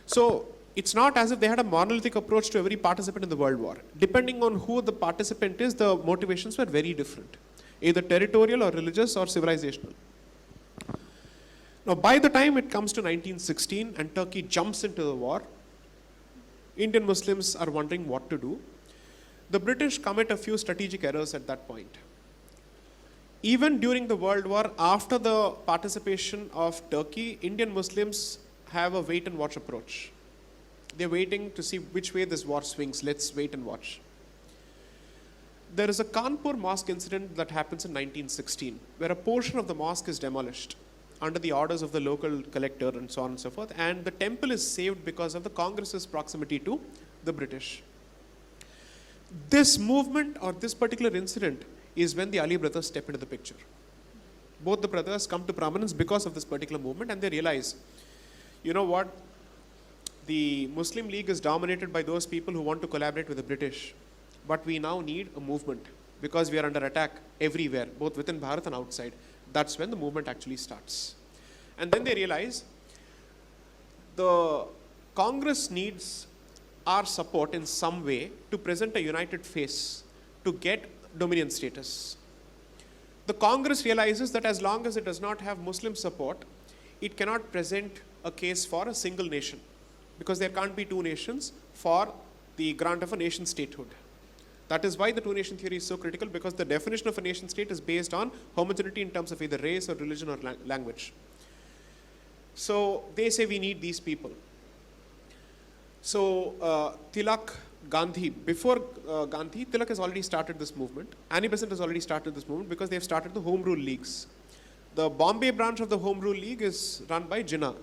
So, it's not as if they had a monolithic approach to every participant in the World War. Depending on who the participant is, the motivations were very different, either territorial or religious or civilizational. Now, by the time it comes to 1916 and Turkey jumps into the war, Indian Muslims are wondering what to do. The British commit a few strategic errors at that point. Even during the World War, after the participation of Turkey, Indian Muslims have a wait and watch approach. They're waiting to see which way this war swings. Let's wait and watch. There is a Kanpur mosque incident that happens in 1916, where a portion of the mosque is demolished under the orders of the local collector and so on and so forth, and the temple is saved because of the Congress's proximity to the British. This movement or this particular incident is when the Ali brothers step into the picture. Both the brothers come to prominence because of this particular movement, and they realize, you know what, the Muslim League is dominated by those people who want to collaborate with the British, but we now need a movement because we are under attack everywhere, both within Bharat and outside. That's when the movement actually starts. And then they realize the Congress needs our support in some way to present a united face to get dominion status. The Congress realizes that as long as it does not have Muslim support, it cannot present a case for a single nation, because there can't be two nations for the grant of a nation statehood. That is why the two-nation theory is so critical, because the definition of a nation state is based on homogeneity in terms of either race or religion or language. So they say we need these people. So Tilak, Gandhi, before Gandhi, Tilak has already started this movement. Annie Besant has already started this movement because they have started the Home Rule Leagues. The Bombay branch of the Home Rule League is run by Jinnah,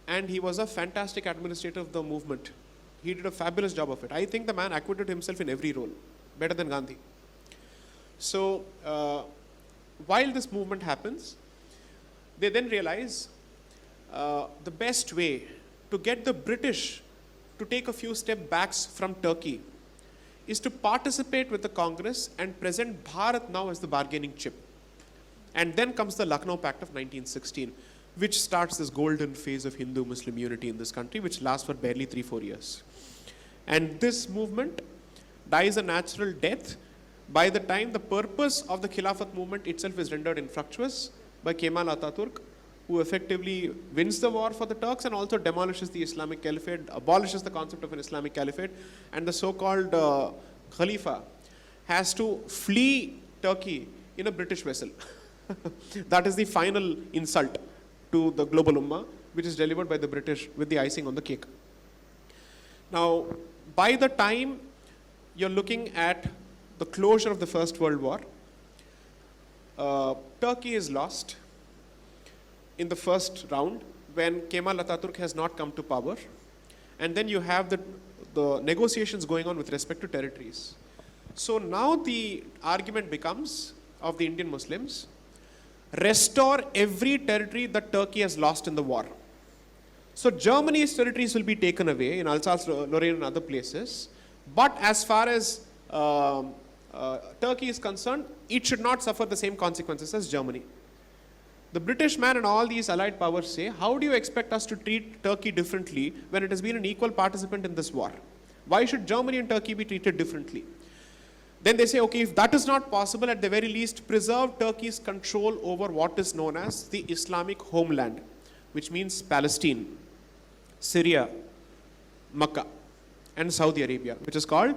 and he was a fantastic administrator of the movement. He did a fabulous job of it. I think the man acquitted himself in every role, better than Gandhi. So while this movement happens, they then realize the best way to get the British to take a few steps back from Turkey is to participate with the Congress and present Bharat now as the bargaining chip. And then comes the Lucknow Pact of 1916, which starts this golden phase of Hindu-Muslim unity in this country, which lasts for barely 3-4 years. And this movement dies a natural death by the time the purpose of the Khilafat movement itself is rendered infructuous by Kemal Ataturk, who effectively wins the war for the Turks and also demolishes the Islamic caliphate, abolishes the concept of an Islamic caliphate, and the so-called Khalifa has to flee Turkey in a British vessel. That is the final insult to the global ummah, which is delivered by the British with the icing on the cake. Now, by the time you're looking at the closure of the First World War, Turkey is lost in the first round when Kemal Atatürk has not come to power. And then you have the negotiations going on with respect to territories. So now the argument becomes of the Indian Muslims, restore every territory that Turkey has lost in the war. So Germany's territories will be taken away in Alsace-Lorraine and other places. But as far as Turkey is concerned, it should not suffer the same consequences as Germany. The British man and all these allied powers say, how do you expect us to treat Turkey differently when it has been an equal participant in this war? Why should Germany and Turkey be treated differently? Then they say, okay, if that is not possible, at the very least, preserve Turkey's control over what is known as the Islamic homeland, which means Palestine, Syria, Makkah, and Saudi Arabia, which is called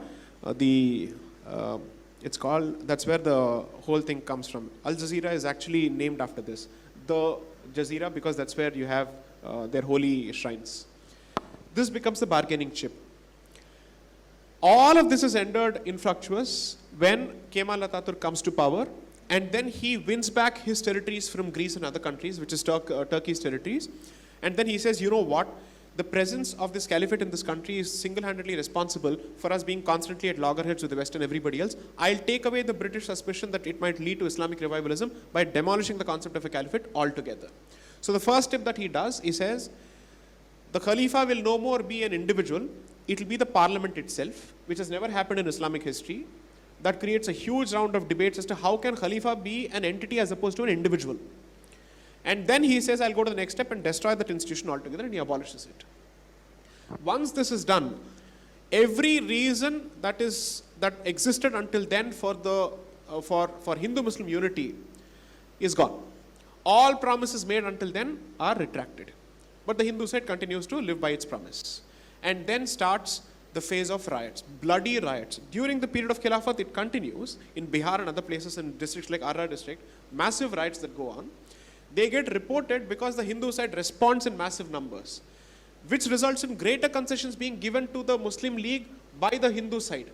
that's where the whole thing comes from. Al Jazeera is actually named after this. The Jazeera, because that's where you have their holy shrines. This becomes the bargaining chip. All of this is rendered infructuous when Kemal Atatürk comes to power, and then he wins back his territories from Greece and other countries, which is Turkey's territories. And then he says, you know what? The presence of this caliphate in this country is single-handedly responsible for us being constantly at loggerheads with the West and everybody else. I'll take away the British suspicion that it might lead to Islamic revivalism by demolishing the concept of a caliphate altogether. So the first step that he does, he says, the Khalifa will no more be an individual, it will be the parliament itself, which has never happened in Islamic history. That creates a huge round of debates as to how can Khalifa be an entity as opposed to an individual. And then he says, I'll go to the next step and destroy that institution altogether, and he abolishes it. Once this is done, every reason that existed until then for Hindu-Muslim unity is gone. All promises made until then are retracted. But the Hindu side continues to live by its promise. And then starts the phase of riots, bloody riots. During the period of Khilafat, it continues in Bihar and other places in districts like Arra district, massive riots that go on. They get reported because the Hindu side responds in massive numbers, which results in greater concessions being given to the Muslim League by the Hindu side.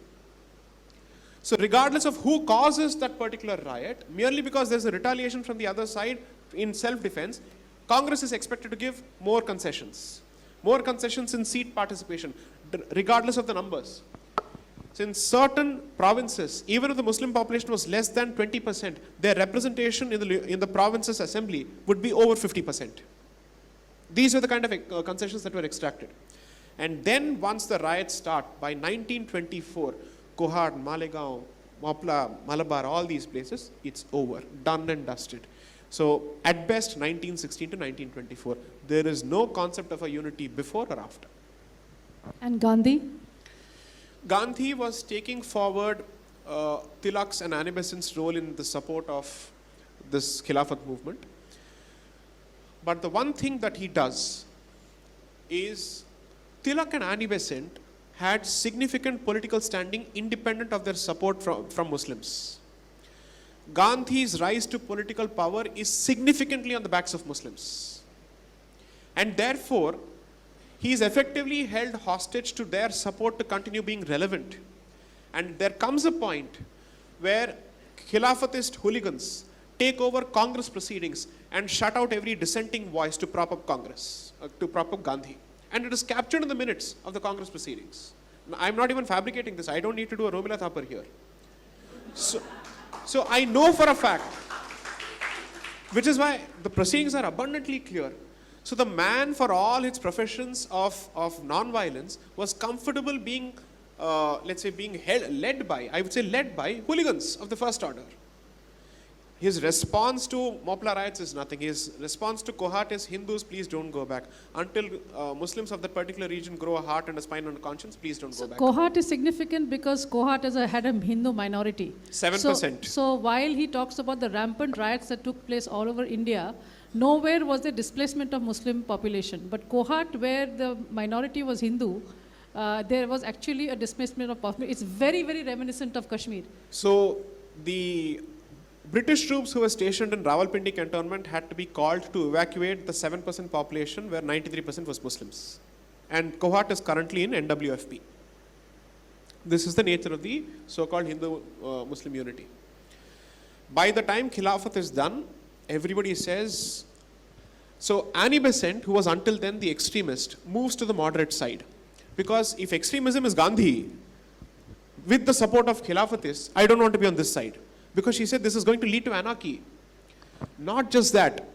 So regardless of who causes that particular riot, merely because there's a retaliation from the other side in self-defense, Congress is expected to give more concessions in seat participation, regardless of the numbers. So in certain provinces, even if the Muslim population was less than 20%, their representation in the province's assembly would be over 50%. These are the kind of concessions that were extracted. And then once the riots start, by 1924, Kohad, Malegaon, Mopla, Malabar, all these places, it's over, done and dusted. So at best, 1916 to 1924, there is no concept of a unity before or after. And Gandhi? Gandhi was taking forward Tilak's and Annie Besant's role in the support of this Khilafat movement. But the one thing that he does is Tilak and Annie Besant had significant political standing independent of their support from Muslims. Gandhi's rise to political power is significantly on the backs of Muslims. And therefore, he is effectively held hostage to their support to continue being relevant. And there comes a point where Khilafatist hooligans take over Congress proceedings and shut out every dissenting voice to prop up Congress, to prop up Gandhi. And it is captured in the minutes of the Congress proceedings. I'm not even fabricating this. I don't need to do a Romila Thapar here. So I know for a fact, which is why the proceedings are abundantly clear. So the man, for all his professions of non-violence, was comfortable being, led by hooligans of the first order. His response to Mopla riots is nothing. His response to Kohat is, Hindus, please don't go back. Until Muslims of that particular region grow a heart and a spine and a conscience, please don't go back. Kohat is significant because Kohat had a Hindu minority. 7%. So while he talks about the rampant riots that took place all over India, nowhere was there displacement of Muslim population. But Kohat, where the minority was Hindu, there was actually a displacement of population. It's very, very reminiscent of Kashmir. So the British troops who were stationed in Rawalpindi cantonment had to be called to evacuate the 7% population where 93% was Muslims. and Kohat is currently in NWFP. This is the nature of the so-called Hindu-Muslim unity. By the time Khilafat is done, everybody says, so Annie Besant, who was until then the extremist, moves to the moderate side. Because if extremism is Gandhi, with the support of Khilafatists, I don't want to be on this side. Because she said this is going to lead to anarchy. Not just that.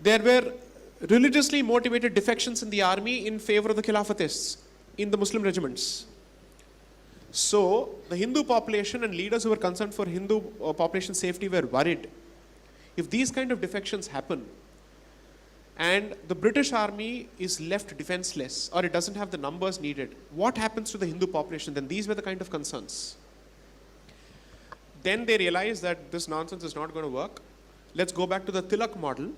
There were religiously motivated defections in the army in favor of the Khilafatists in the Muslim regiments. So the Hindu population and leaders who were concerned for Hindu population safety were worried. If these kind of defections happen, and the British army is left defenseless, or it doesn't have the numbers needed, what happens to the Hindu population? Then these were the kind of concerns. Then they realized that this nonsense is not going to work. Let's go back to the Tilak model,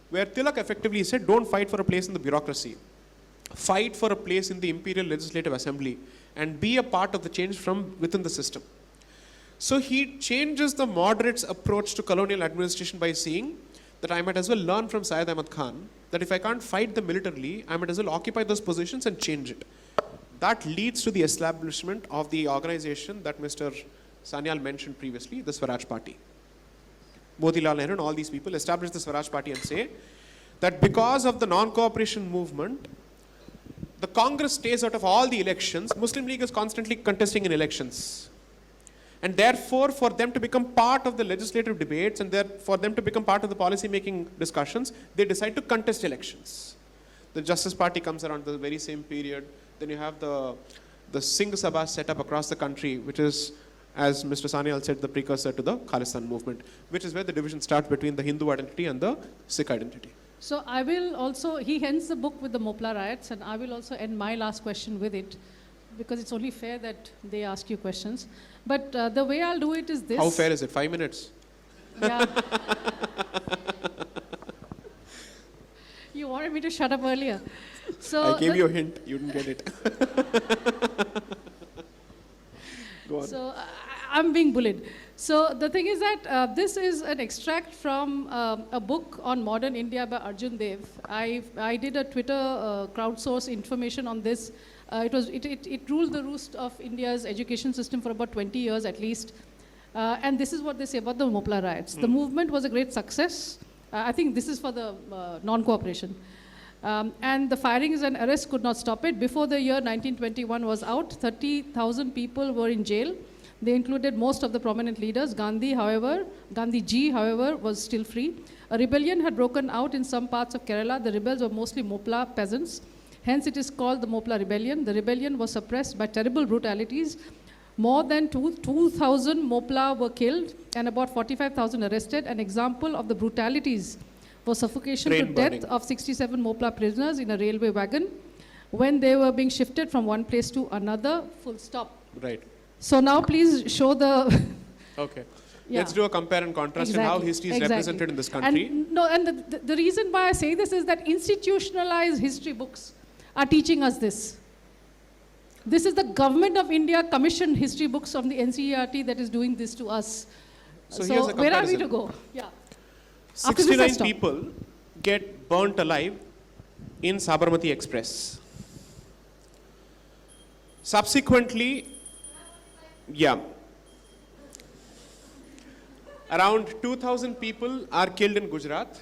where Tilak effectively said, don't fight for a place in the bureaucracy. Fight for a place in the Imperial Legislative Assembly and be a part of the change from within the system. So he changes the moderates' approach to colonial administration by saying that I might as well learn from Sayyid Khan that if I can't fight them militarily, I might as well occupy those positions and change it. That leads to the establishment of the organization that Mr. Sanyal mentioned previously, the Swaraj Party. Motilal Nehru and all these people establish the Swaraj Party and say that because of the non-cooperation movement, the Congress stays out of all the elections. Muslim League is constantly contesting in elections. And therefore, for them to become part of the legislative debates and for them to become part of the policy-making discussions, they decide to contest elections. The Justice Party comes around the very same period. Then you have the Singh Sabha set up across the country, which is, as Mr. Sanyal said, the precursor to the Khalistan movement, which is where the division starts between the Hindu identity and the Sikh identity. So I will also, he ends the book with the Mopla riots, and I will also end my last question with it, because it's only fair that they ask you questions. But the way I'll do it is this. How fair is it? 5 minutes? Yeah. You wanted me to shut up earlier. So I gave you a hint. You didn't get it. Go on. So I'm being bullied. So the thing is that this is an extract from a book on modern India by Arjun Dev. I did a Twitter crowdsource information on this. It ruled the roost of India's education system for about 20 years at least. And this is what they say about the Mopla riots. The movement was a great success. I think this is for the non-cooperation. And the firings and arrests could not stop it. Before the year 1921 was out, 30,000 people were in jail. They included most of the prominent leaders. Gandhiji, however, was still free. A rebellion had broken out in some parts of Kerala. The rebels were mostly Mopla peasants. Hence, it is called the Mopla Rebellion. The rebellion was suppressed by terrible brutalities. More than 2,000 Mopla were killed and about 45,000 arrested. An example of the brutalities was suffocation to death of 67 Mopla prisoners in a railway wagon when they were being shifted from one place to another. Full stop. Right. So now please show the... Okay. Yeah. Let's do a compare and contrast in how history is represented in this country. And the reason why I say this is that institutionalized history books are teaching us this. This is the government of India commissioned history books from the NCERT that is doing this to us. So here's a comparison. Where are we to go? Yeah. 69 people get burnt alive in Sabarmati Express. Subsequently, around 2,000 people are killed in Gujarat.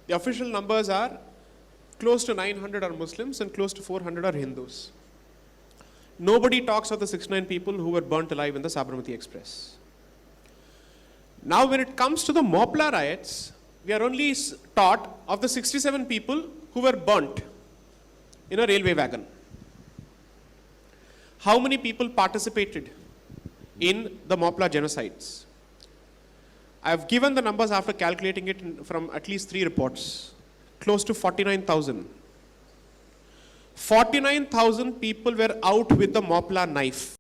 The official numbers are close to 900 are Muslims and close to 400 are Hindus. Nobody talks of the 69 people who were burnt alive in the Sabarmati Express. Now when it comes to the Mopla riots, we are only taught of the 67 people who were burnt in a railway wagon. How many people participated in the Mopla genocides? I have given the numbers after calculating it from at least 3 reports. Close to 49,000. 49,000 people were out with the Mopla knife.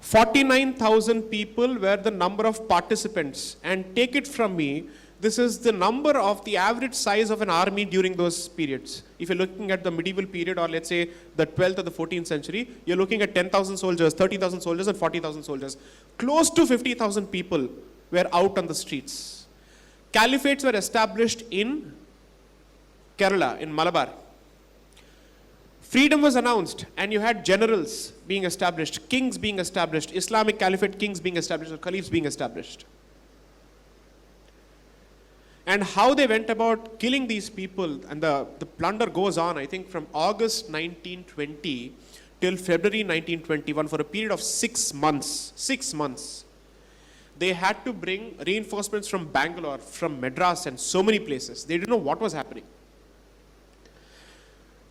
49,000 people were the number of participants. And take it from me, this is the number of the average size of an army during those periods. If you're looking at the medieval period, or let's say the 12th or the 14th century, you're looking at 10,000 soldiers, 30,000 soldiers, and 40,000 soldiers. Close to 50,000 people were out on the streets. Caliphates were established in Kerala, in Malabar. Freedom was announced, and you had generals being established, kings being established, Islamic caliphate kings being established, or caliphs being established. And how they went about killing these people, and the plunder goes on, I think, from August 1920 till February 1921 for a period of 6 months. 6 months. They had to bring reinforcements from Bangalore, from Madras, and so many places. They didn't know what was happening.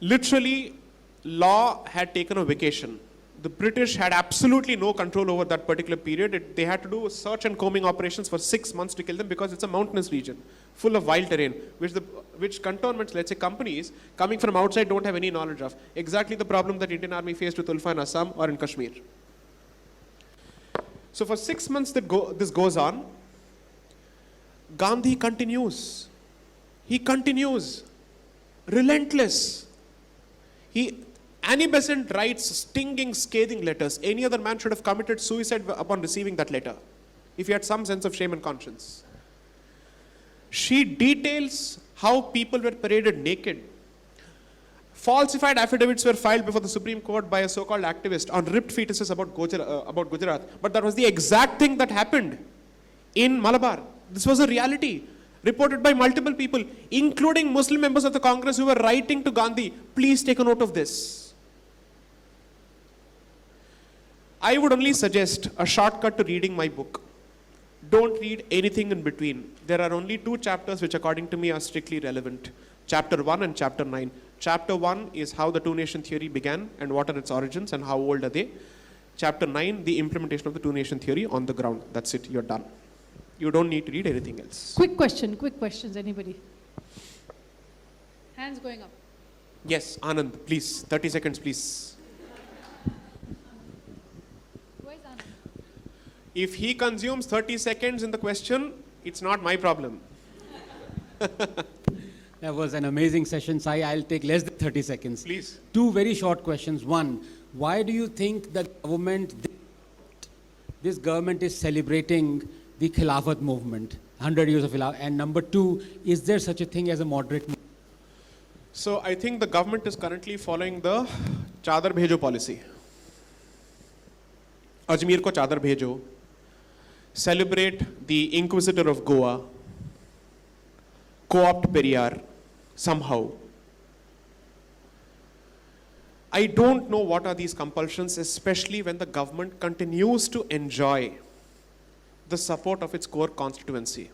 Literally, law had taken a vacation. The British had absolutely no control over that particular period. They had to do search and combing operations for 6 months to kill them because it's a mountainous region full of wild terrain, which cantonments, let's say companies, coming from outside don't have any knowledge of. Exactly the problem that Indian Army faced with Ulfa in Assam or in Kashmir. So for 6 months this goes on. Gandhi continues. He continues. Relentless. Annie Besant writes stinging, scathing letters. Any other man should have committed suicide upon receiving that letter, if he had some sense of shame and conscience. She details how people were paraded naked. Falsified affidavits were filed before the Supreme Court by a so-called activist on ripped fetuses about Gujarat. But that was the exact thing that happened in Malabar. This was a reality, reported by multiple people, including Muslim members of the Congress who were writing to Gandhi, please take a note of this. I would only suggest a shortcut to reading my book. Don't read anything in between. There are only 2 chapters which according to me are strictly relevant. Chapter 1 and Chapter 9. Chapter 1 is how the two-nation theory began and what are its origins and how old are they. Chapter 9, the implementation of the two-nation theory on the ground. That's it, you're done. You don't need to read anything else. Quick questions, anybody? Hands going up. Yes, Anand, please, 30 seconds, please. Where's Anand? If he consumes 30 seconds in the question, it's not my problem. That was an amazing session, Sai. I'll take less than 30 seconds. Please. 2 very short questions. One, why do you think the this government is celebrating the Khilafat movement, 100 years of Khilafat? And number 2, is there such a thing as a moderate movement? So I think the government is currently following the Chadar Bhejo policy. Ajmer ko Chadar Bhejo. Celebrate the Inquisitor of Goa. Co-opt Periyar somehow. I don't know what are these compulsions, especially when the government continues to enjoy the support of its core constituency.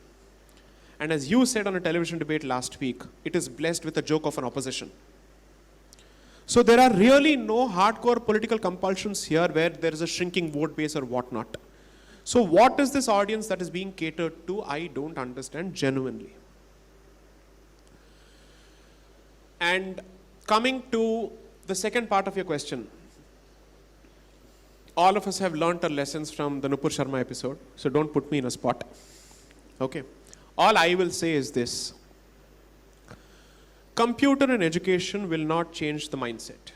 And as you said on a television debate last week, it is blessed with a joke of an opposition. So there are really no hardcore political compulsions here where there is a shrinking vote base or whatnot. So what is this audience that is being catered to? I don't understand genuinely. And coming to the second part of your question, all of us have learnt our lessons from the Nupur Sharma episode, so don't put me in a spot. Okay. All I will say is this. Computer and education will not change the mindset.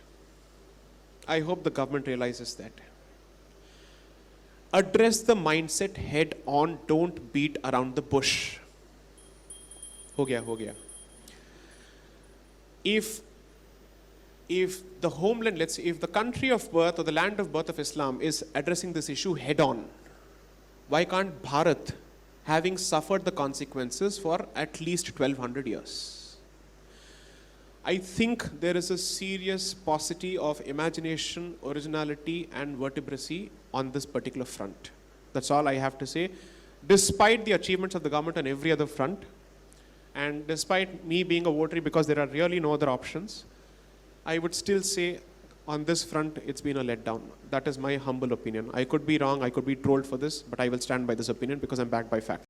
I hope the government realizes that. Address the mindset head on, don't beat around the bush. Ho gaya. If the homeland, let's say, if the country of birth or the land of birth of Islam is addressing this issue head on, why can't Bharat, having suffered the consequences for at least 1200 years? I think there is a serious paucity of imagination, originality, and vertebracy on this particular front. That's all I have to say. Despite the achievements of the government on every other front, and despite me being a votary because there are really no other options, I would still say on this front, it's been a letdown. That is my humble opinion. I could be wrong, I could be trolled for this, but I will stand by this opinion because I'm backed by facts.